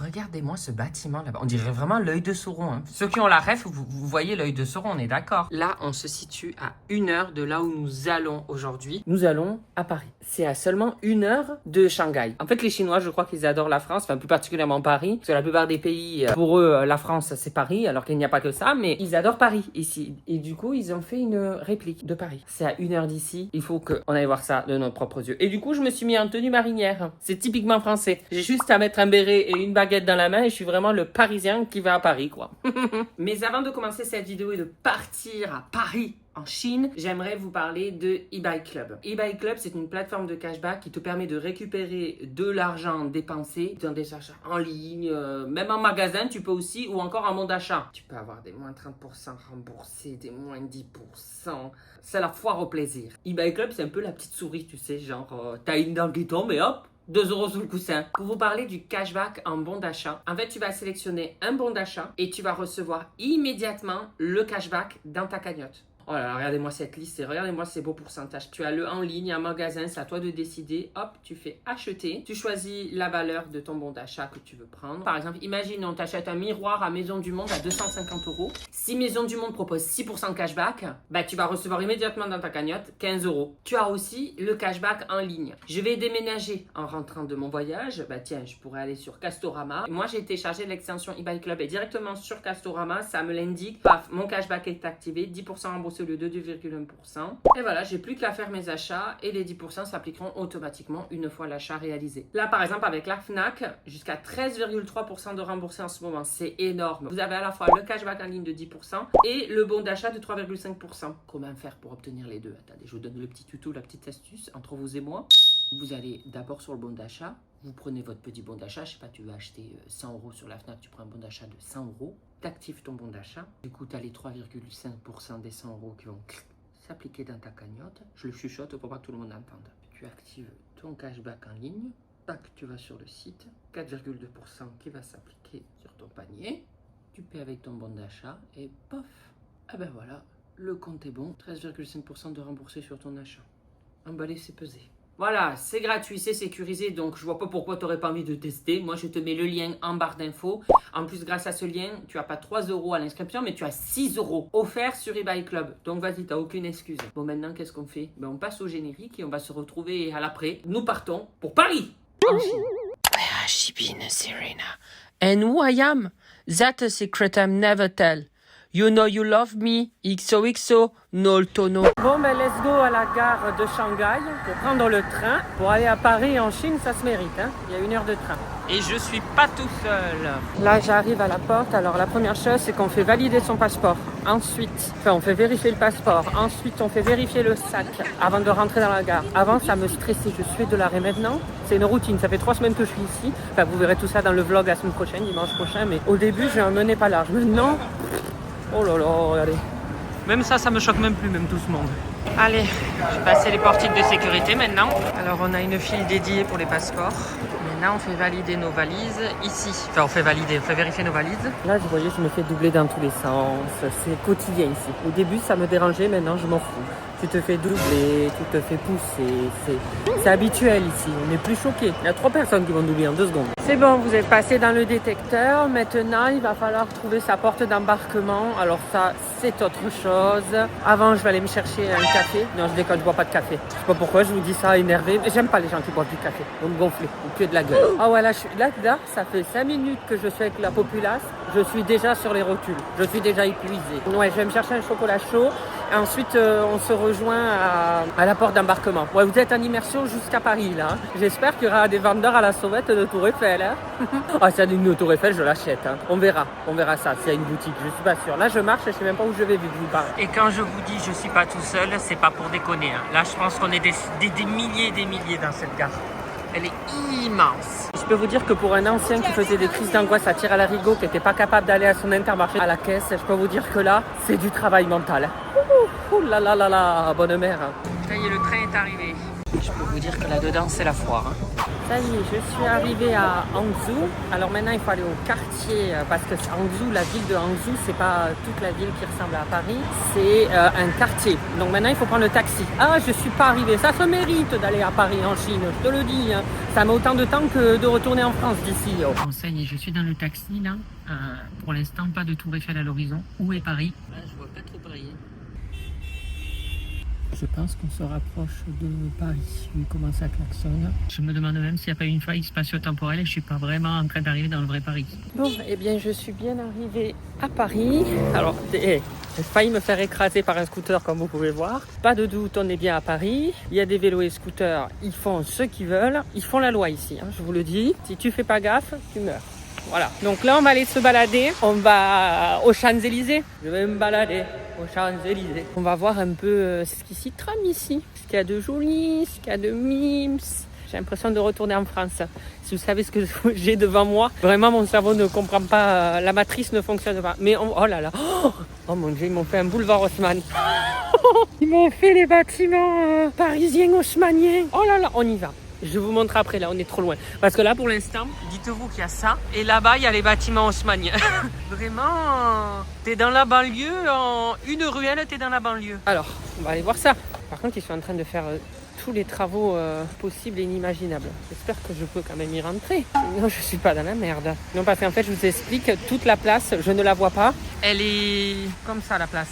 Regardez-moi ce bâtiment là-bas. On dirait vraiment l'œil de Sauron. Hein. Ceux qui ont la ref, vous voyez l'œil de Sauron, on est d'accord. Là, on se situe à 1 heure de là où nous allons aujourd'hui. Nous allons à Paris. C'est à seulement 1 heure de Shanghai. En fait, les Chinois, je crois qu'ils adorent la France, enfin plus particulièrement Paris. Parce que la plupart des pays, pour eux, la France, c'est Paris, alors qu'il n'y a pas que ça. Mais ils adorent Paris ici. Et du coup, ils ont fait une réplique de Paris. C'est à 1 heure d'ici. Il faut qu'on aille voir ça de nos propres yeux. Et du coup, je me suis mis en tenue marinière. C'est typiquement français. J'ai juste à mettre un béret et une baguette dans la main et je suis vraiment le Parisien qui va à Paris, quoi. Mais avant de commencer cette vidéo et de partir à Paris, en Chine, j'aimerais vous parler de eBay Club. eBay Club, c'est une plateforme de cashback qui te permet de récupérer de l'argent dépensé dans des achats en ligne, même en magasin, tu peux aussi, ou encore en bon d'achat. Tu peux avoir des moins 30% remboursés, des moins 10%. C'est la foire au plaisir. eBay Club, c'est un peu la petite souris, tu sais, genre, t'as une dent qui tombe et hop, 2 € sous le coussin. Pour vous parler du cashback en bon d'achat, en fait, tu vas sélectionner un bon d'achat et tu vas recevoir immédiatement le cashback dans ta cagnotte. Oh là là, regardez-moi cette liste et regardez-moi ces beaux pourcentages. Tu as le en ligne, en magasin, c'est à toi de décider. Hop, tu fais acheter. Tu choisis la valeur de ton bon d'achat que tu veux prendre. Par exemple, imagine, on t'achète un miroir à Maison du Monde à 250 €. Si Maison du Monde propose 6% cashback, bah, tu vas recevoir immédiatement dans ta cagnotte 15 €. Tu as aussi le cashback en ligne. Je vais déménager en rentrant de mon voyage. Bah tiens, je pourrais aller sur Castorama. Moi, j'ai téléchargé l'extension eBay Club et directement sur Castorama, ça me l'indique. Paf, mon cashback est activé, 10% remboursé au lieu de 2,1%. Et voilà, j'ai plus qu'à faire mes achats et les 10% s'appliqueront automatiquement une fois l'achat réalisé. Là, par exemple, avec la Fnac, jusqu'à 13,3% de remboursé en ce moment. C'est énorme. Vous avez à la fois le cashback en ligne de 10% et le bon d'achat de 3,5%. Comment faire pour obtenir les deux? Attendez, je vous donne le petit tuto, la petite astuce entre vous et moi. Vous allez d'abord sur le bon d'achat. Vous prenez votre petit bon d'achat, je sais pas, tu veux acheter 100 € sur la Fnac, tu prends un bon d'achat de 100 €, tu actives ton bon d'achat, du coup tu as les 3,5% des 100 € qui vont s'appliquer dans ta cagnotte, je le chuchote pour pas que tout le monde entende. Tu actives ton cashback en ligne, tac, tu vas sur le site, 4,2% qui va s'appliquer sur ton panier, tu paies avec ton bon d'achat et pof, ah ben voilà, le compte est bon, 13,5% de remboursé sur ton achat. Emballé, c'est pesé. Voilà, c'est gratuit, c'est sécurisé, donc je vois pas pourquoi tu n'aurais pas envie de tester. Moi, je te mets le lien en barre d'infos. En plus, grâce à ce lien, tu n'as pas 3 € à l'inscription, mais tu as 6 € offerts sur eBay Club. Donc vas-y, t'as aucune excuse. Bon, maintenant, qu'est-ce qu'on fait? Ben, on passe au générique et on va se retrouver à l'après. Nous partons pour Paris, en Chine. Where has she been, Serena? And who I am? That's a secret I'll never tell. You know you love me, XOXO, no tono. Bon, ben let's go à la gare de Shanghai pour prendre le train. Pour aller à Paris en Chine, ça se mérite, hein. Il y a 1 heure de train. Et je suis pas tout seul. Là, j'arrive à la porte. Alors, la première chose, c'est qu'on fait valider son passeport. Ensuite, on fait vérifier le passeport. Ensuite, on fait vérifier le sac avant de rentrer dans la gare. Avant, ça me stressait. Je suis de l'arrêt maintenant. C'est une routine. Ça fait 3 semaines que je suis ici. Enfin, vous verrez tout ça dans le vlog la semaine prochaine, dimanche prochain. Mais au début, j'ai un menez pas large. Maintenant... Oh là là, regardez. Même ça me choque même plus, même tout ce monde. Allez, je vais passer les portiques de sécurité maintenant. Alors, on a une file dédiée pour les passeports. Maintenant, on fait valider nos valises ici. Enfin, on fait vérifier nos valises. Là, vous voyez, je me fais doubler dans tous les sens. C'est quotidien ici. Au début, ça me dérangeait, maintenant, je m'en fous. Tu te fais doubler, tu te fais pousser. C'est habituel ici, on n'est plus choqué. Il y a 3 personnes qui vont doubler en 2 secondes. C'est bon, vous êtes passé dans le détecteur. Maintenant, il va falloir trouver sa porte d'embarquement. Alors ça, c'est autre chose. Avant, je vais aller me chercher un café. Non, je déconne, je bois pas de café. Je sais pas pourquoi, je vous dis ça énervé. J'aime pas les gens qui boivent du café. Vous me gonflez, vous puez de la gueule. Ah ouais, là, ça fait 5 minutes que je suis avec la populace. Je suis déjà sur les rotules. Je suis déjà épuisée. Ouais, je vais me chercher un chocolat chaud. Ensuite, on se rejoint à la porte d'embarquement. Ouais, vous êtes en immersion jusqu'à Paris, là. J'espère qu'il y aura des vendeurs à la sauvette de Tour Eiffel. Hein. Ah, s'il y a une Tour Eiffel, je l'achète. Hein. On verra ça, s'il y a une boutique. Je suis pas sûre. Là, je marche, je sais même pas où je vais vu que je vous parle. Et quand je vous dis je suis pas tout seul, c'est pas pour déconner. Hein. Là, je pense qu'on est des milliers dans cette gare. Elle est immense. Je peux vous dire que pour un ancien qui faisait des crises d'angoisse à tir à l'arigot, qui n'était pas capable d'aller à son Intermarché à la caisse, je peux vous dire que là, c'est du travail mental. Ouh là là là là, bonne mère. Ça y est, le train est arrivé. Je peux vous dire que là-dedans, c'est la foire. Hein. Ça y est, je suis arrivée à Hangzhou. Alors maintenant, il faut aller au quartier parce que Hangzhou, la ville de Hangzhou, c'est pas toute la ville qui ressemble à Paris, c'est un quartier. Donc maintenant, il faut prendre le taxi. Ah, je suis pas arrivée. Ça se mérite d'aller à Paris en Chine, je te le dis. Hein. Ça met autant de temps que de retourner en France d'ici. Oh. Bon, ça y est, je suis dans le taxi là. Pour l'instant, pas de tour Eiffel à l'horizon. Où est Paris? Je vois pas trop Paris. Je pense qu'on se rapproche de Paris, vu comment ça klaxonne. Je me demande même s'il n'y a pas une faille spatio-temporelle et je suis pas vraiment en train d'arriver dans le vrai Paris. Bon, eh bien, je suis bien arrivée à Paris. Alors, j'ai failli me faire écraser par un scooter, comme vous pouvez voir. Pas de doute, on est bien à Paris. Il y a des vélos et scooters, ils font ce qu'ils veulent. Ils font la loi ici, hein, je vous le dis. Si tu fais pas gaffe, tu meurs. Voilà. Donc là, on va aller se balader. On va aux Champs-Élysées. Je vais me balader aux Champs-Élysées. On va voir un peu ce qui s'y trame ici. Ce qu'il y a de joli, ce qu'il y a de mimes. J'ai l'impression de retourner en France. Si vous savez ce que j'ai devant moi, vraiment mon cerveau ne comprend pas, la matrice ne fonctionne pas. Mais oh là là, oh mon Dieu, ils m'ont fait un boulevard haussmann. Ils m'ont fait les bâtiments parisiens haussmanniens. Oh là là, on y va. Je vous montre après, là on est trop loin. Parce que là pour l'instant, dites-vous qu'il y a ça. Et là-bas il y a les bâtiments haussmanniens. Vraiment, t'es dans la banlieue, en une ruelle t'es dans la banlieue. Alors, on va aller voir ça. Par contre ils sont en train de faire tous les travaux possibles et inimaginables. J'espère que je peux quand même y rentrer. Sinon je suis pas dans la merde. Non parce qu'en fait je vous explique, toute la place, je ne la vois pas. Elle est comme ça la place.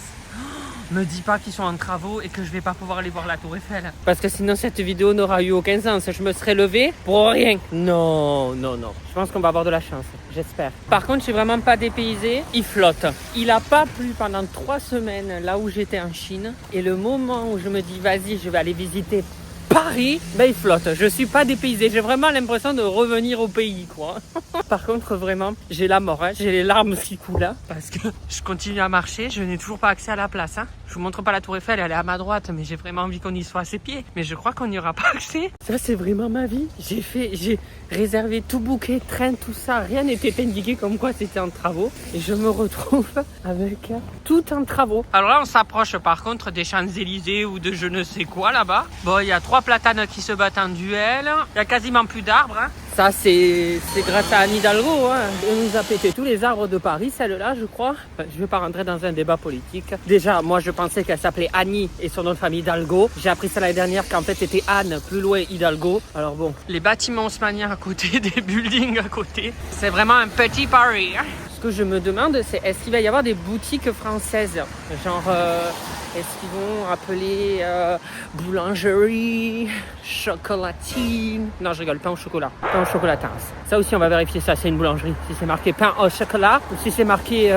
Me dis pas qu'ils sont en travaux et que je vais pas pouvoir aller voir la Tour Eiffel. Parce que sinon cette vidéo n'aura eu aucun sens. Je me serais levée pour rien. Non, non, non. Je pense qu'on va avoir de la chance. J'espère. Par contre, je suis vraiment pas dépaysée. Il flotte. Il a pas plu pendant 3 semaines là où j'étais en Chine. Et le moment où je me dis vas-y, je vais aller visiter Paris, ben il flotte. Je suis pas dépaysée. J'ai vraiment l'impression de revenir au pays, quoi. Par contre, vraiment, j'ai la mort. Hein. J'ai les larmes qui coulent. Hein, parce que je continue à marcher. Je n'ai toujours pas accès à la place. Hein. Je vous montre pas la Tour Eiffel. Elle est à ma droite. Mais j'ai vraiment envie qu'on y soit à ses pieds. Mais je crois qu'on n'y aura pas accès. Ça, c'est vraiment ma vie. J'ai réservé tout bouquet, train, tout ça. Rien n'était indiqué comme quoi c'était en travaux. Et je me retrouve avec tout en travaux. Alors là, on s'approche par contre des Champs-Élysées ou de je ne sais quoi là-bas. Bon, il y a 3 platanes qui se battent en duel. Il y a quasiment plus d'arbres. Hein. Ça, c'est grâce à Anne Hidalgo. Hein. Elle nous a pété tous les arbres de Paris, celle-là, je crois. Enfin, je ne vais pas rentrer dans un débat politique. Déjà, moi, je pensais qu'elle s'appelait Annie et son nom de famille Hidalgo. J'ai appris ça l'année dernière qu'en fait, c'était Anne, plus loin Hidalgo. Alors bon, les bâtiments haussmanniens à côté, des buildings à côté. C'est vraiment un petit Paris. Hein. Ce que je me demande, c'est est-ce qu'il va y avoir des boutiques françaises? Genre... est-ce qu'ils vont appeler boulangerie, chocolatine? Non, je rigole, pain au chocolat. Pain au chocolat Taras. Ça aussi, on va vérifier ça, c'est une boulangerie. Si c'est marqué pain au chocolat ou si c'est marqué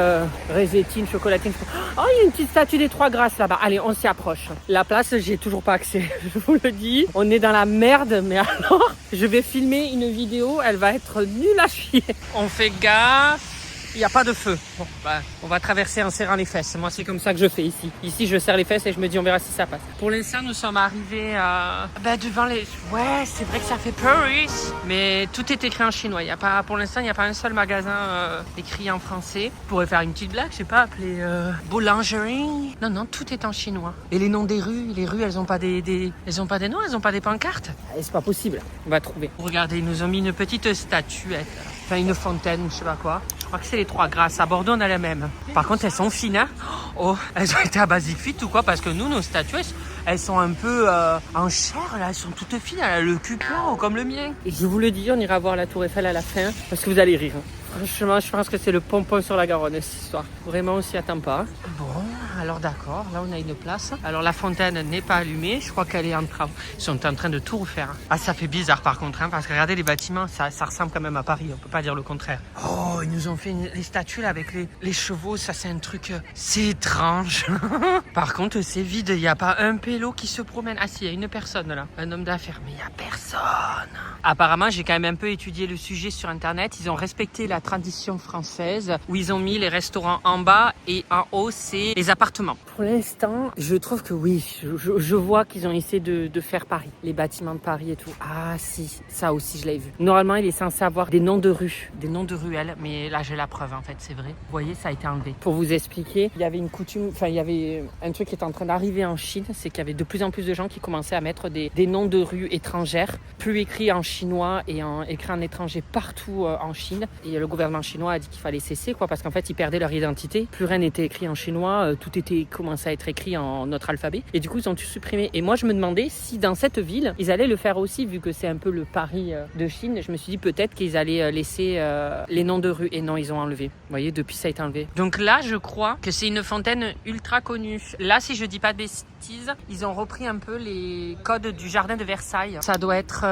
résétine, chocolatine. Oh, il y a une petite statue des 3 grâces là-bas. Allez, on s'y approche. La place, j'ai toujours pas accès. Je vous le dis. On est dans la merde, mais alors, je vais filmer une vidéo. Elle va être nulle à chier. On fait gaffe. Il n'y a pas de feu. Bon, bah, on va traverser en serrant les fesses. Moi, c'est comme ça que je fais ici. Ici, je serre les fesses et je me dis, on verra si ça passe. Pour l'instant, nous sommes arrivés devant les... Ouais, c'est vrai que ça fait Paris. Mais tout est écrit en chinois. Il y a pas, pour l'instant, il n'y a pas un seul magasin écrit en français. On pourrait faire une petite blague, je sais pas, appeler boulangerie. Non, non, tout est en chinois. Et les noms des rues, elles ont pas elles ont pas des noms, elles ont pas des pancartes. C'est pas possible. On va trouver. Regardez, ils nous ont mis une petite statuette. Enfin, une fontaine, je sais pas quoi. Je crois que c'est les 3 grâces. À Bordeaux, on a la même. Par contre, elles sont fines. Hein. Oh, elles ont été à Basic Fit ou quoi? Parce que nous, nos statues, elles sont un peu en chair, là. Elles sont toutes fines. Elle a le cul plat, comme le mien. Et je vous le dis, on ira voir la Tour Eiffel à la fin. Parce que vous allez rire. Franchement, je pense que c'est le pompon sur la Garonne, cette histoire. Vraiment, on s'y attend pas. Bon, alors d'accord. Là, on a une place. Alors, la fontaine n'est pas allumée. Je crois qu'elle est en travaux. Ils sont en train de tout refaire. Ah, ça fait bizarre, par contre. Hein, parce que regardez les bâtiments. Ça ressemble quand même à Paris. On peut pas dire le contraire. Oh, ils nous ont fait les statues, là, avec les chevaux. Ça, c'est un truc... c'est étrange. Par contre, c'est vide. Il n'y a pas un pélo qui se promène. Ah, si, il y a une personne, là. Un homme d'affaires. Mais il n'y a personne. Apparemment, j'ai quand même un peu étudié le sujet sur Internet. Ils ont respecté la tradition française où ils ont mis les restaurants en bas et en haut, c'est les appartements appartements. Pour l'instant, je trouve que oui, je vois qu'ils ont essayé de faire Paris, les bâtiments de Paris et tout. Ah si, ça aussi je l'avais vu. Normalement, il est censé avoir des noms de rues, des noms de ruelles, mais là j'ai la preuve en fait, c'est vrai. Vous voyez, ça a été enlevé. Pour vous expliquer, il y avait une coutume, enfin il y avait un truc qui est en train d'arriver en Chine, c'est qu'il y avait de plus en plus de gens qui commençaient à mettre des noms de rues étrangères, plus écrits en chinois et écrits en étranger partout en Chine. Et le gouvernement chinois a dit qu'il fallait cesser, quoi, parce qu'en fait ils perdaient leur identité. Plus rien n'était écrit en chinois, tout était commencé à être écrit en notre alphabet. Et du coup ils ont tout supprimé. Et moi je me demandais si dans cette ville ils allaient le faire aussi, vu que c'est un peu le Paris de Chine. Je me suis dit peut-être qu'ils allaient laisser les noms de rues. Et non, ils ont enlevé. Vous voyez, depuis ça a été enlevé. Donc là, je crois que c'est une fontaine ultra connue. Là, si je dis pas de bêtises, ils ont repris un peu les codes du jardin de Versailles. Ça doit être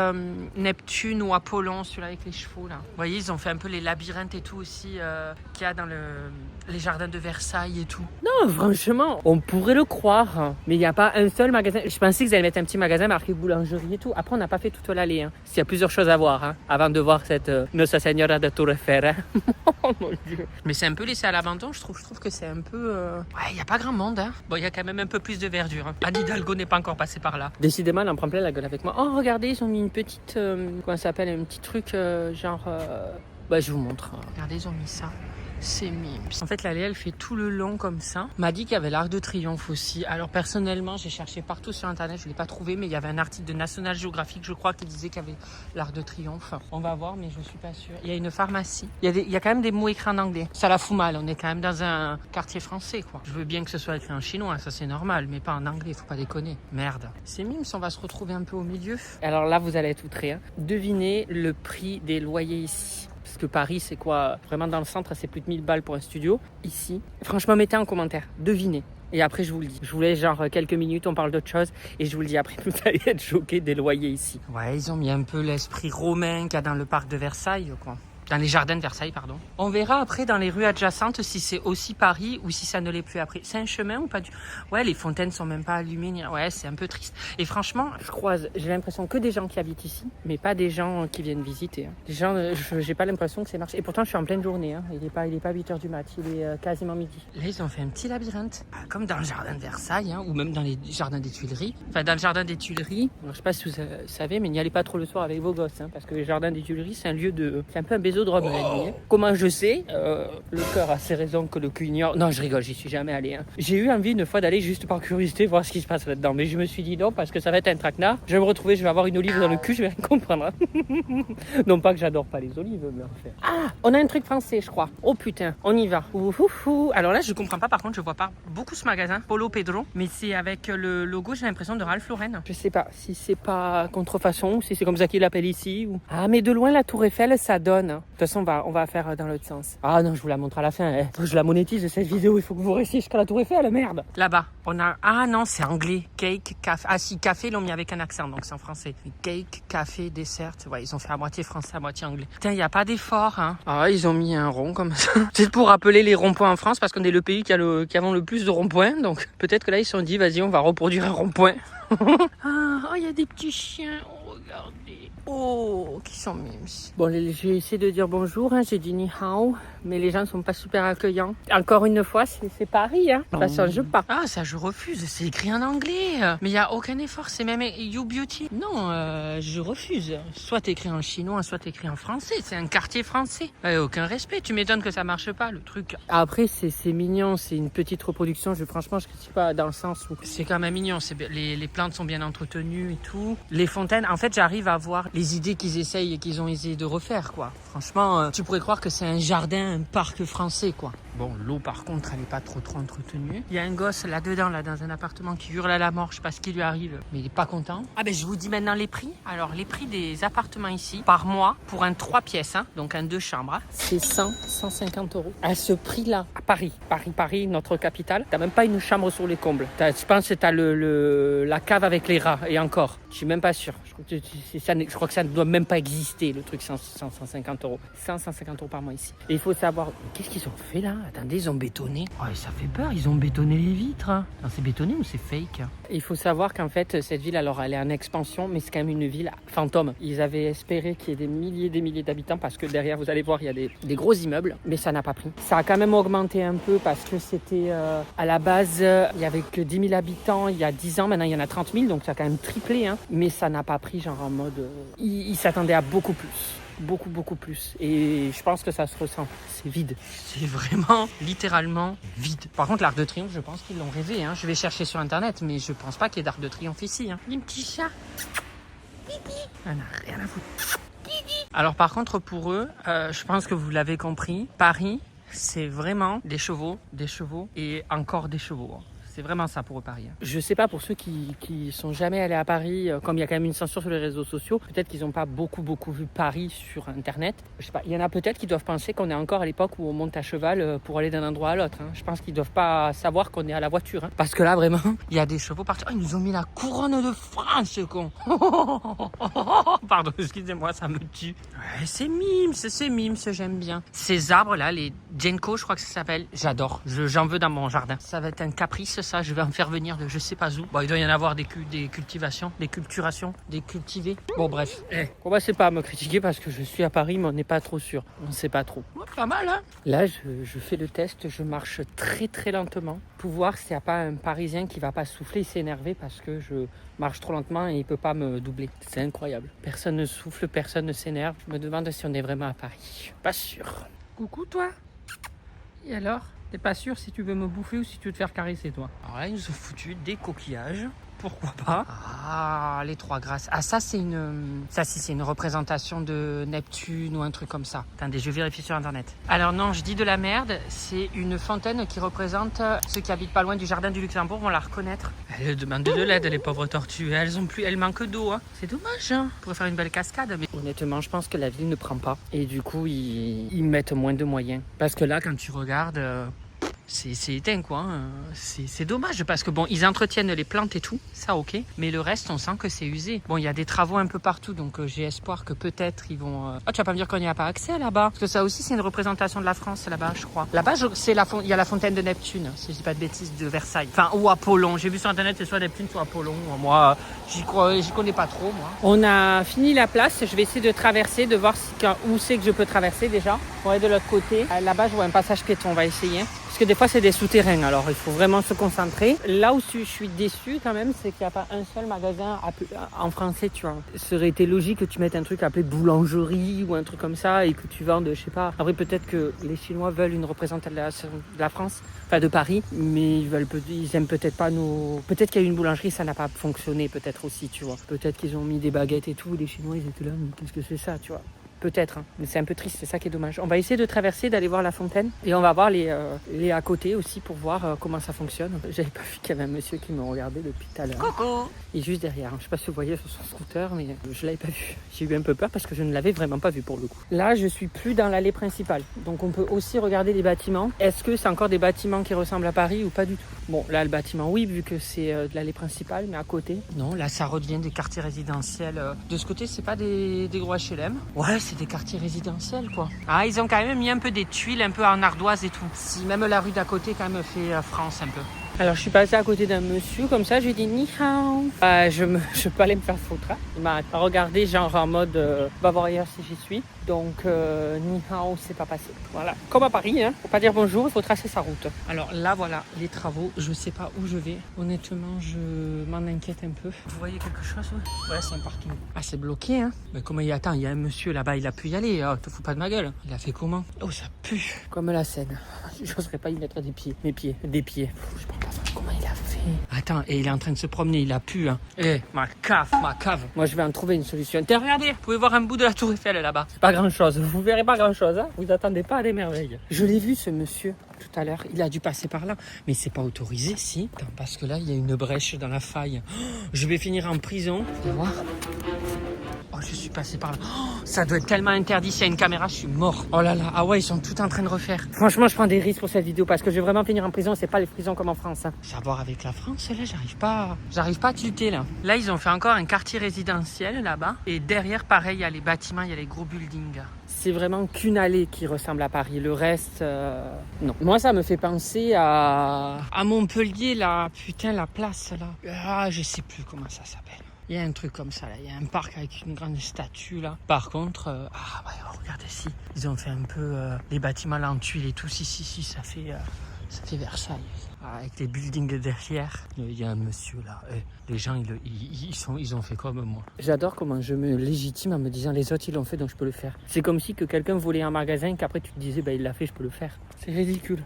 Neptune ou Apollon, celui-là avec les chevaux là. Vous voyez, ils ont fait un peu les labyrinthes et tout aussi qu'il y a dans les jardins de Versailles et tout. Non, franchement, on pourrait le croire. Mais il n'y a pas un seul magasin. Je pensais qu'ils allaient mettre un petit magasin marqué boulangerie et tout. Après, on n'a pas fait toute l'allée. Hein. S'il y a plusieurs choses à voir avant de voir cette Nossa Senhora de Tour Eiffel. Hein. Oh mon Dieu. Mais c'est un peu laissé à l'abandon, je trouve que c'est un peu... Ouais, il n'y a pas grand monde. Hein. Bon, il y a quand même un peu plus de verdure. Hein. Anne Hidalgo n'est pas encore passée par là. Décidément, elle en prend plein la gueule avec moi. Oh, regardez, ils ont mis une petite... comment ça s'appelle? Un petit truc genre... Bah, je vous montre. Regardez, ils ont mis ça. C'est mimes. En fait, l'allée, elle fait tout le long comme ça. On m'a dit qu'il y avait l'Arc de Triomphe aussi. Alors, personnellement, j'ai cherché partout sur Internet. Je ne l'ai pas trouvé, mais il y avait un article de National Geographic, je crois, qui disait qu'il y avait l'Arc de Triomphe. On va voir, mais je ne suis pas sûre. Il y a une pharmacie. Il y a quand même des mots écrits en anglais. Ça la fout mal. On est quand même dans un quartier français, quoi. Je veux bien que ce soit écrit en chinois, ça c'est normal, mais pas en anglais. Faut pas déconner. Merde. C'est mimes, on va se retrouver un peu au milieu. Alors là, vous allez être outrés. Hein. Devinez le prix des loyers ici. Parce que Paris, c'est quoi? Vraiment dans le centre, c'est plus de 1000 balles pour un studio. Ici, franchement, mettez en commentaire. Devinez. Et après, je vous le dis. Je vous laisse genre quelques minutes, on parle d'autre chose. Et je vous le dis après, vous allez être choqués des loyers ici. Ouais, ils ont mis un peu l'esprit romain qu'il y a dans le parc de Versailles, quoi. Dans les jardins de Versailles, pardon. On verra après dans les rues adjacentes si c'est aussi Paris ou si ça ne l'est plus après. C'est un chemin ou pas du... Ouais, les fontaines sont même pas allumées. Ouais, c'est un peu triste. Et franchement, je croise, j'ai l'impression que des gens qui habitent ici, mais pas des gens qui viennent visiter. Hein. Des gens, j'ai pas l'impression que c'est marché. Et pourtant, je suis en pleine journée. Hein. Il est pas 8h du mat, il est quasiment midi. Là, ils ont fait un petit labyrinthe, comme dans le jardin de Versailles, hein, ou même dans les jardins des Tuileries. Enfin, dans le jardin des Tuileries, alors, je sais pas si vous savez, mais n'y allez pas trop le soir avec vos gosses, hein, parce que le jardin des Tuileries, c'est un lieu de... C'est un peu un baiser de Rome. Oh. Comment je sais le cœur a ses raisons que le cul ignore. Non, je rigole, j'y suis jamais allé. Hein. J'ai eu envie une fois d'aller juste par curiosité voir ce qui se passe là-dedans. Mais je me suis dit non, parce que ça va être un traquenard. Je vais me retrouver, je vais avoir une olive dans le cul, je vais rien comprendre. Non pas que j'adore pas les olives, mais enfin... Ah, on a un truc français, je crois. Oh putain, on y va. Ouhouhou. Alors là, je comprends pas, par contre, je vois pas beaucoup ce magasin, Polo Pedro. Mais c'est avec le logo, j'ai l'impression, de Ralph Lauren. Je sais pas si c'est pas contrefaçon, si c'est comme ça qu'il l'appelle ici. Ou... Ah, mais de loin, la Tour Eiffel, ça donne. De toute façon, on va faire dans l'autre sens. Ah non, je vous la montre à la fin. Hein. Je la monétise cette vidéo, il faut que vous restiez jusqu'à la Tour Eiffel, merde. Là-bas, on a... Ah non, c'est anglais. Cake, café. Ah si, café, l'ont mis avec un accent, donc c'est en français. Cake, café, dessert. Ouais, ils ont fait à moitié français, à moitié anglais. Putain, il n'y a pas d'effort, hein. Ah, ils ont mis un rond comme ça. C'est pour rappeler les ronds-points en France, parce qu'on est le pays qui avons le plus de ronds-points. Donc peut-être que là, ils se sont dit, vas-y, on va reproduire un rond-point. Ah, il y a des petits chiens. Oh, regardez. Oh, qui sont mimes. Bon, j'ai essayé de dire bonjour, hein, j'ai dit ni hao, mais les gens sont pas super accueillants. Encore une fois, c'est Paris, hein. Ça change pas. Ah, ça, je refuse. C'est écrit en anglais. Mais il n'y a aucun effort. C'est même You Beauty. Non, je refuse. Soit écrit en chinois, soit écrit en français. C'est un quartier français. Aucun respect. Tu m'étonnes que ça marche pas, le truc. Après, c'est mignon. C'est une petite reproduction. Franchement, je critique pas dans le sens où c'est quand même mignon. Les plantes sont bien entretenues et tout. Les fontaines, en fait, j'arrive à voir les idées qu'ils essayent et qu'ils ont essayé de refaire, quoi. Franchement, tu pourrais croire que c'est un jardin, un parc français, quoi. Bon, l'eau, par contre, elle n'est pas trop entretenue. Il y a un gosse là-dedans, là, dans un appartement qui hurle à la mort. Je sais pas ce qui lui arrive, mais il est pas content. Ah ben, je vous dis maintenant les prix. Alors, les prix des appartements ici, par mois, pour un 3 pièces, hein, donc un 2 chambres, hein, c'est 150 euros. À ce prix-là, à Paris, notre capitale, t'as même pas une chambre sur les combles. Je pense que t'as la cave avec les rats, et encore. Je suis même pas sûr. Je crois crois que ça ne doit même pas exister, le truc 150 euros. 150 euros par mois ici. Et il faut savoir, qu'est-ce qu'ils ont fait là? Attendez, ils ont bétonné. Oh, ça fait peur, ils ont bétonné les vitres. Hein. C'est bétonné ou c'est fake? Il faut savoir qu'en fait, cette ville, alors elle est en expansion, mais c'est quand même une ville fantôme. Ils avaient espéré qu'il y ait des milliers d'habitants parce que derrière, vous allez voir, il y a des gros immeubles, mais ça n'a pas pris. Ça a quand même augmenté un peu parce que c'était à la base, il n'y avait que 10 000 habitants il y a 10 ans. Maintenant, il y en a 30 000, donc ça a quand même triplé. Hein. Mais ça n'a pas pris, genre en mode... Ils s'attendaient à beaucoup plus. Beaucoup plus. Et je pense que ça se ressent. C'est vide. C'est vraiment, littéralement vide. Par contre, l'Arc de Triomphe, je pense qu'ils l'ont rêvé. Hein. Je vais chercher sur Internet, mais je pense pas qu'il y ait d'Arc de Triomphe ici. Hein. Un petit chat. On n'a rien à foutre. Alors par contre, pour eux, je pense que vous l'avez compris, Paris, c'est vraiment des chevaux et encore des chevaux. C'est vraiment ça pour eux, Paris. Je sais pas, pour ceux qui sont jamais allés à Paris, comme il y a quand même une censure sur les réseaux sociaux, peut-être qu'ils n'ont pas beaucoup vu Paris sur Internet. Je sais pas, il y en a peut-être qui doivent penser qu'on est encore à l'époque où on monte à cheval pour aller d'un endroit à l'autre. Hein. Je pense qu'ils doivent pas savoir qu'on est à la voiture. Hein. Parce que là, vraiment, il y a des chevaux partout. Oh, ils nous ont mis la couronne de France, ce con. Pardon, excusez-moi, ça me tue. Ouais, c'est mimes, j'aime bien. Ces arbres-là, les Genko, je crois que ça s'appelle, j'adore. J'en veux dans mon jardin. Ça va être un caprice, ça, je vais en faire venir de je sais pas où. Bon, il doit y en avoir des cultivations, des culturations, des cultivés. Bon, bref. Commencez pas à me critiquer parce que je suis à Paris, mais on n'est pas trop sûr. On sait pas trop. Ouais, pas mal, hein. Là, je fais le test, je marche très lentement pour voir s'il n'y a pas un Parisien qui va pas souffler et s'énerver parce que je marche trop lentement et il peut pas me doubler. C'est incroyable. Personne ne souffle, personne ne s'énerve. Je me demande si on est vraiment à Paris. Pas sûr. Coucou, toi. Et alors? T'es pas sûr si tu veux me bouffer ou si tu veux te faire caresser, toi? Alors là, ils nous ont foutu des coquillages. Pourquoi pas? Ah, les trois grâces. Ah, ça, c'est une représentation de Neptune ou un truc comme ça. Attendez, je vérifie sur Internet. Alors non, je dis de la merde. C'est une fontaine qui représente ceux qui habitent pas loin du jardin du Luxembourg vont la reconnaître. Elles demandent de l'aide, les pauvres tortues. Elles manquent d'eau. Hein. C'est dommage, hein. On pourrait faire une belle cascade. Mais honnêtement, je pense que la ville ne prend pas. Et du coup, ils mettent moins de moyens. Parce que là, quand tu regardes... c'est éteint quoi, hein. C'est dommage parce que bon, ils entretiennent les plantes et tout, ça ok, mais le reste on sent que c'est usé. Bon, il y a des travaux un peu partout, donc j'ai espoir que peut-être ils vont... Ah, tu vas pas me dire qu'on n'y a pas accès là-bas? Parce que ça aussi c'est une représentation de la France là-bas, je crois. Là-bas, il y a la fontaine de Neptune, si je dis pas de bêtises, de Versailles. Enfin, ou Apollon, j'ai vu sur Internet c'est soit Neptune, soit Apollon. Moi, j'y connais pas trop, moi. On a fini la place, je vais essayer de traverser, de voir où c'est que je peux traverser déjà. Pour aller de l'autre côté. Là-bas, je vois un passage piéton, on va essayer. Parce que des fois, c'est des souterrains, alors il faut vraiment se concentrer. Là où je suis déçue quand même, c'est qu'il n'y a pas un seul magasin en français, tu vois. Ça aurait été logique que tu mettes un truc appelé boulangerie ou un truc comme ça et que tu vendes, je sais pas. Après, peut-être que les Chinois veulent une représentation de la France, enfin de Paris, mais ils aiment peut-être pas nos... Peut-être qu'il y a eu une boulangerie, ça n'a pas fonctionné, peut-être aussi, tu vois. Peut-être qu'ils ont mis des baguettes et tout, les Chinois, ils étaient là, mais qu'est-ce que c'est ça, tu vois. Peut-être, hein. Mais c'est un peu triste, c'est ça qui est dommage. On va essayer de traverser, d'aller voir la fontaine et on va voir les à côté aussi pour voir comment ça fonctionne. J'avais pas vu qu'il y avait un monsieur qui me regardait depuis tout à l'heure. Coucou! Il est juste derrière. Je sais pas si vous voyez sur son scooter, mais je l'avais pas vu. J'ai eu un peu peur parce que je ne l'avais vraiment pas vu pour le coup. Là, je suis plus dans l'allée principale. Donc on peut aussi regarder les bâtiments. Est-ce que c'est encore des bâtiments qui ressemblent à Paris ou pas du tout? Bon, là, le bâtiment, oui, vu que c'est de l'allée principale, mais à côté. Non, là, ça redevient des quartiers résidentiels. De ce côté, c'est pas des gros HLM. Ouais, c'est des quartiers résidentiels, quoi. Ah, ils ont quand même mis un peu des tuiles, un peu en ardoise et tout. Si même la rue d'à côté, quand même, fait France un peu. Alors, je suis passée à côté d'un monsieur, comme ça, je lui ai dit ni hao. Je peux aller me faire foutre. Hein. Il m'a regardé, genre en mode va voir ailleurs si j'y suis. Donc, ni hao, c'est pas passé. Voilà. Comme à Paris, hein. Faut pas dire bonjour, il faut tracer sa route. Alors là, voilà, les travaux, je sais pas où je vais. Honnêtement, je m'en inquiète un peu. Vous voyez quelque chose? Ouais, c'est un parking. Ah, c'est bloqué, hein. Mais comment il attend? Il y a un monsieur là-bas, il a pu y aller. Oh, te fous pas de ma gueule. Il a fait comment? Oh, ça pue. Comme la Seine. J'oserais pas y mettre des pieds. Des pieds. Je prends pas ça. Comment il a fait? Attends, et il est en train de se promener, il a pu, hein. Ma cave. Moi, je vais en trouver une solution. Regardez, vous pouvez voir un bout de la Tour Eiffel là-bas. C'est pas grand-chose, vous verrez pas grand-chose, hein. Vous attendez pas à des merveilles. Je l'ai vu, ce monsieur, tout à l'heure. Il a dû passer par là. Mais c'est pas autorisé, si. Attends, parce que là, il y a une brèche dans la faille. Oh, je vais finir en prison. Vous allez voir. Oh, je suis passé par là. Oh, ça doit être tellement interdit. S'il y a une caméra, je suis mort. Oh là là. Ah ouais, ils sont tout en train de refaire. Franchement, je prends des risques pour cette vidéo parce que je vais vraiment finir en prison. C'est pas les prisons comme en France. Hein. Ça a à voir avec la France, là, j'arrive pas à tilter, là. Là, ils ont fait encore un quartier résidentiel, là-bas. Et derrière, pareil, il y a les bâtiments, il y a les gros buildings. C'est vraiment qu'une allée qui ressemble à Paris. Le reste, non. Moi, ça me fait penser à Montpellier, là. Putain, la place, là. Ah, je sais plus comment ça s'appelle. Il y a un truc comme ça, là. Il y a un parc avec une grande statue, là. Par contre, ah, ouais, regardez ici. Ils ont fait un peu les bâtiments là en tuiles et tout. Si, ça fait Versailles. Ah, avec les buildings derrière. Il y a un monsieur, là. Les gens, ils ont fait comme moi. J'adore comment je me légitime en me disant les autres, ils l'ont fait, donc je peux le faire. C'est comme si que quelqu'un volait un magasin, qu'après tu te disais, bah, il l'a fait, je peux le faire. C'est ridicule.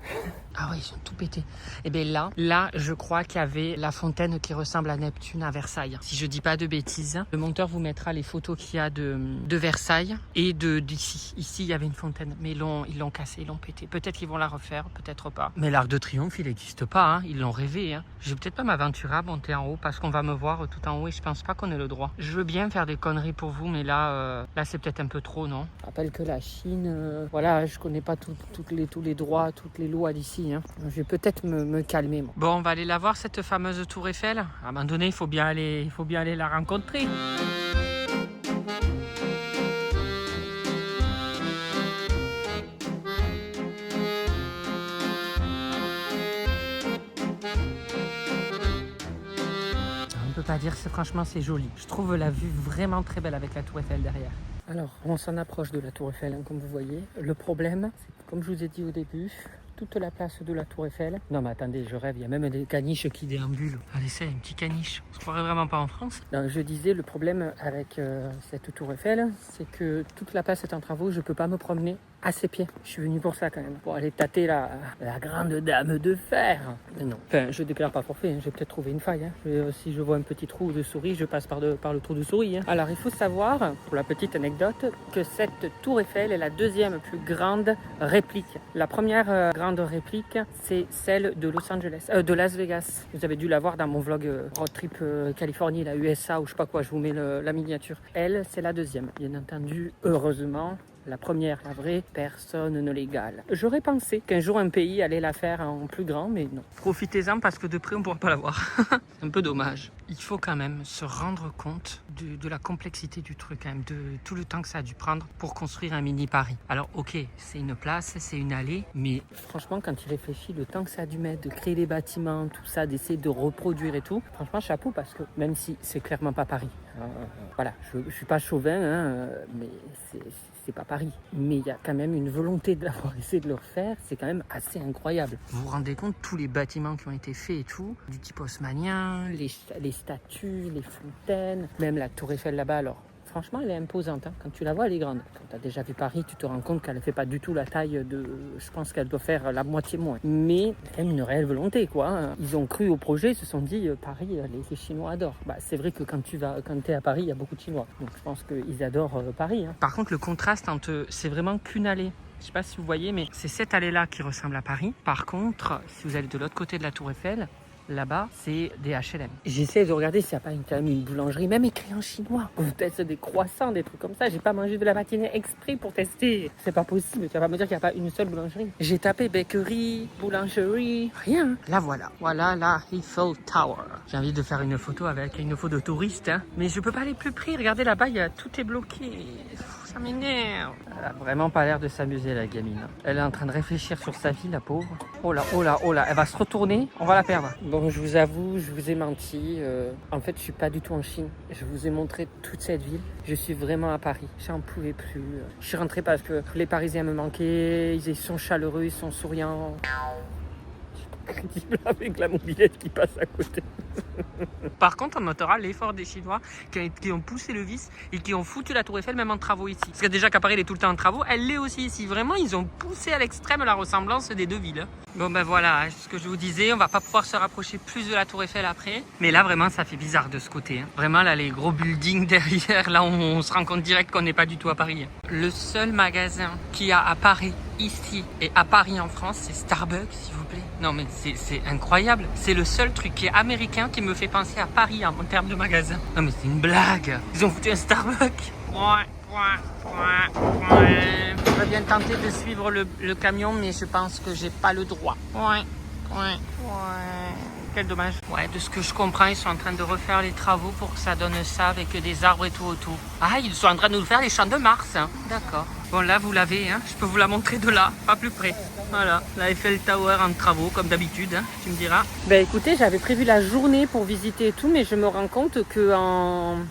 Ah ouais, ils sont tout pétés. Et bien là, je crois qu'il y avait la fontaine qui ressemble à Neptune à Versailles. Si je dis pas de bêtises, le monteur vous mettra les photos qu'il y a de Versailles et d'ici. Ici, il y avait une fontaine, mais ils l'ont cassée, ils l'ont pété. Peut-être qu'ils vont la refaire, peut-être pas. Mais l'Arc de Triomphe, il n'existe pas, hein. Ils l'ont rêvé. Hein. Je vais peut-être pas m'aventurer à monter en haut parce qu'on va me voir tout en haut et je pense pas qu'on ait le droit. Je veux bien faire des conneries pour vous, mais là c'est peut-être un peu trop, non? Je rappelle que la Chine, voilà, je connais pas tous les droits, toutes les lois d'ici. Hein. Je vais peut-être me calmer. Moi. Bon, on va aller la voir, cette fameuse tour Eiffel. À un moment donné, il faut bien aller la rencontrer. On peut pas dire que franchement c'est joli. Je trouve la vue vraiment très belle avec la tour Eiffel derrière. Alors, on s'en approche de la tour Eiffel, hein, comme vous voyez. Le problème, c'est que comme je vous ai dit au début, toute la place de la tour Eiffel. Non mais attendez, je rêve, il y a même des caniches qui déambulent. Allez, c'est une petite caniche. On se croirait vraiment pas en France. Non, je disais, le problème avec cette tour Eiffel, c'est que toute la place est en travaux, je peux pas me promener à ses pieds. Je suis venu pour ça quand même, pour aller tâter la grande dame de fer. Mais non, enfin, je déclare pas forfait, hein. J'ai peut-être trouvé une faille. Hein. Si je vois un petit trou de souris, je passe par le trou de souris. Hein. Alors, il faut savoir, pour la petite anecdote, que cette tour Eiffel est la deuxième plus grande réplique. La première grande réplique, c'est celle de Los Angeles, de Las Vegas. Vous avez dû la voir dans mon vlog Road Trip Californie, la USA ou je sais pas quoi, je vous mets la miniature. Elle, c'est la deuxième. Bien entendu, heureusement, la première, la vraie, personne ne l'égale. J'aurais pensé qu'un jour un pays allait la faire en plus grand, mais non. Profitez-en parce que de près on ne pourra pas la voir. C'est un peu dommage. Il faut quand même se rendre compte de la complexité du truc, quand même, de tout le temps que ça a dû prendre pour construire un mini Paris. Alors ok, c'est une place, c'est une allée, mais franchement quand il réfléchit, le temps que ça a dû mettre de créer les bâtiments, tout ça, d'essayer de reproduire et tout, franchement chapeau parce que même si c'est clairement pas Paris, voilà, je suis pas chauvin, hein, mais c'est pas Paris. Mais il y a quand même une volonté d'avoir essayé de le refaire, c'est quand même assez incroyable. Vous vous rendez compte, tous les bâtiments qui ont été faits et tout, du type haussmannien, les statues, les fontaines, même la tour Eiffel là-bas, alors franchement elle est imposante, hein. Quand tu la vois elle est grande. Quand tu as déjà vu Paris, tu te rends compte qu'elle ne fait pas du tout la taille de... Je pense qu'elle doit faire la moitié moins. Mais quand même une réelle volonté quoi, hein. Ils ont cru au projet, ils se sont dit Paris, les Chinois adorent. Bah, c'est vrai que quand tu es à Paris, il y a beaucoup de Chinois. Donc je pense qu'ils adorent Paris. Hein. Par contre le contraste entre... C'est vraiment qu'une allée. Je sais pas si vous voyez, mais c'est cette allée-là qui ressemble à Paris. Par contre, si vous allez de l'autre côté de la tour Eiffel, là-bas, c'est des HLM. J'essaie de regarder s'il n'y a pas quand même une boulangerie, même écrit en chinois. Peut-être des croissants, des trucs comme ça. J'ai pas mangé de la matinée exprès pour tester. C'est pas possible. Tu vas pas me dire qu'il n'y a pas une seule boulangerie. J'ai tapé bakery, boulangerie, rien. Là, voilà. Voilà la Eiffel Tower. J'ai envie de faire une photo avec une photo de touriste, hein. Mais je peux pas aller plus près. Regardez là-bas, tout est bloqué. Ça m'énerve. Elle a vraiment pas l'air de s'amuser, la gamine. Elle est en train de réfléchir sur sa vie, la pauvre. Oh là, oh là, oh là. Elle va se retourner. On va la perdre. Bon, je vous avoue, je vous ai menti. En fait, je suis pas du tout en Chine. Je vous ai montré toute cette ville. Je suis vraiment à Paris. J'en pouvais plus. Je suis rentrée parce que les Parisiens me manquaient. Ils sont chaleureux, ils sont souriants. Crédible avec la mobilette qui passe à côté. Par contre, on notera l'effort des Chinois qui ont poussé le vice et qui ont foutu la tour Eiffel même en travaux ici. Parce que déjà qu'à Paris, elle est tout le temps en travaux, elle l'est aussi ici. Vraiment, ils ont poussé à l'extrême la ressemblance des deux villes. Bon ben voilà, ce que je vous disais, on va pas pouvoir se rapprocher plus de la tour Eiffel après. Mais là, vraiment, ça fait bizarre de ce côté. Vraiment, là, les gros buildings derrière, là, on se rend compte direct qu'on n'est pas du tout à Paris. Le seul magasin qu'il y a à Paris, ici, et à Paris en France, c'est Starbucks, s'il vous plaît. Non mais c'est incroyable. C'est le seul truc qui est américain qui me fait penser à Paris en termes de magasin. Non mais c'est une blague. Ils ont foutu un Starbucks. Je vais bien tenter de suivre le camion, mais je pense que j'ai pas le droit. Quel dommage. Ouais, de ce que je comprends, ils sont en train de refaire les travaux pour que ça donne ça avec des arbres et tout autour. Ah, ils sont en train de nous faire les champs de Mars. Hein. D'accord. Bon, là, vous l'avez. Hein. Je peux vous la montrer de là, pas plus près. Voilà, la Eiffel Tower en travaux, comme d'habitude, hein, tu me diras. Ben écoutez, j'avais prévu la journée pour visiter et tout, mais je me rends compte que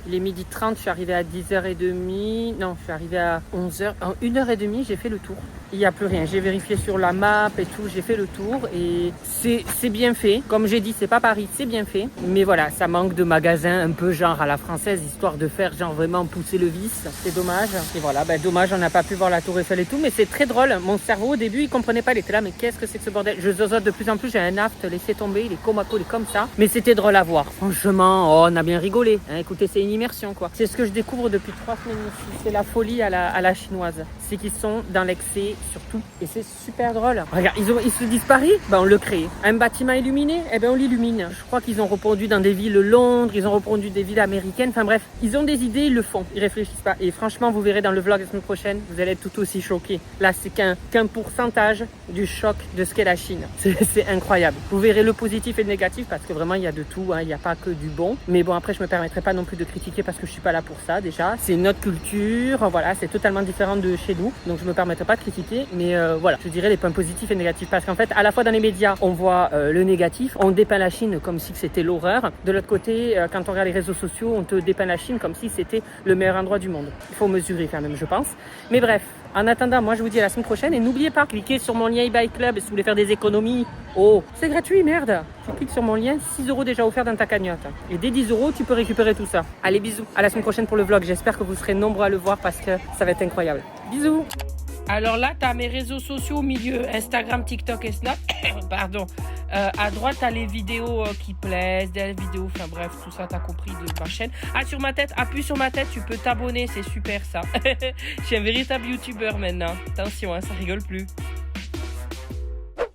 il est 12h30, je suis arrivée à 10h30. Non, je suis arrivée à 11h. En 1h30, j'ai fait le tour. Il n'y a plus rien. J'ai vérifié sur la map et tout, j'ai fait le tour et c'est bien fait. Comme j'ai dit, c'est pas Paris, c'est bien fait. Mais voilà, ça manque de magasins un peu genre à la française, histoire de faire genre vraiment pousser le vice. C'est dommage. Et voilà, ben dommage, on n'a pas pu voir la tour Eiffel et tout, mais c'est très drôle. Mon cerveau, au début, il comprenait pas, il était là, mais qu'est-ce que c'est que ce bordel? Je zozote de plus en plus, j'ai un aft, laissez tomber, il est comaco, il est comme ça. Mais c'était drôle à voir. Franchement, oh, on a bien rigolé. Hein, écoutez, c'est une immersion, quoi. C'est ce que je découvre depuis 3 semaines ici. C'est la folie à la chinoise. C'est qu'ils sont dans l'excès surtout. Et c'est super drôle. Regarde, ils se disent Paris, ben on le crée. Un bâtiment illuminé, eh ben on l'illumine. Je crois qu'ils ont reproduit dans des villes Londres, ils ont reproduit des villes américaines. Enfin bref, ils ont des idées, ils le font. Ils réfléchissent pas. Et franchement, vous verrez dans le vlog la semaine prochaine, vous allez être tout aussi choqués. Là, c'est qu'un pourcentage du choc de ce qu'est la Chine. C'est incroyable. Vous verrez le positif et le négatif parce que vraiment, il y a de tout. Hein. Il n'y a pas que du bon. Mais bon, après, je me permettrai pas non plus de critiquer parce que je suis pas là pour ça déjà. C'est une autre culture. Voilà, c'est totalement différent de chez nous. Donc, je me permettrai pas de critiquer. Mais voilà, je dirais les points positifs et négatifs. Parce qu'en fait, à la fois dans les médias, on voit le négatif. On dépeint la Chine comme si c'était l'horreur. De l'autre côté, quand on regarde les réseaux sociaux, on te dépeint la Chine comme si c'était le meilleur endroit du monde. Il faut mesurer quand même, je pense. Mais bref, en attendant, moi je vous dis à la semaine prochaine. Et n'oubliez pas, cliquez sur mon lien eBay Club si vous voulez faire des économies. Oh, c'est gratuit, merde. Tu cliques sur mon lien, 6 € déjà offerts dans ta cagnotte. Et dès 10 €, tu peux récupérer tout ça. Allez, bisous. À la semaine prochaine pour le vlog. J'espère que vous serez nombreux à le voir parce que ça va être incroyable. Bisous. Alors là, tu as mes réseaux sociaux au milieu, Instagram, TikTok et Snap. Pardon. À droite, tu as les vidéos qui plaisent, des vidéos, enfin bref, tout ça, tu as compris de ma chaîne. Ah, sur ma tête, appuie sur ma tête, tu peux t'abonner, c'est super ça. Je suis un véritable youtubeur maintenant. Attention, hein, ça rigole plus.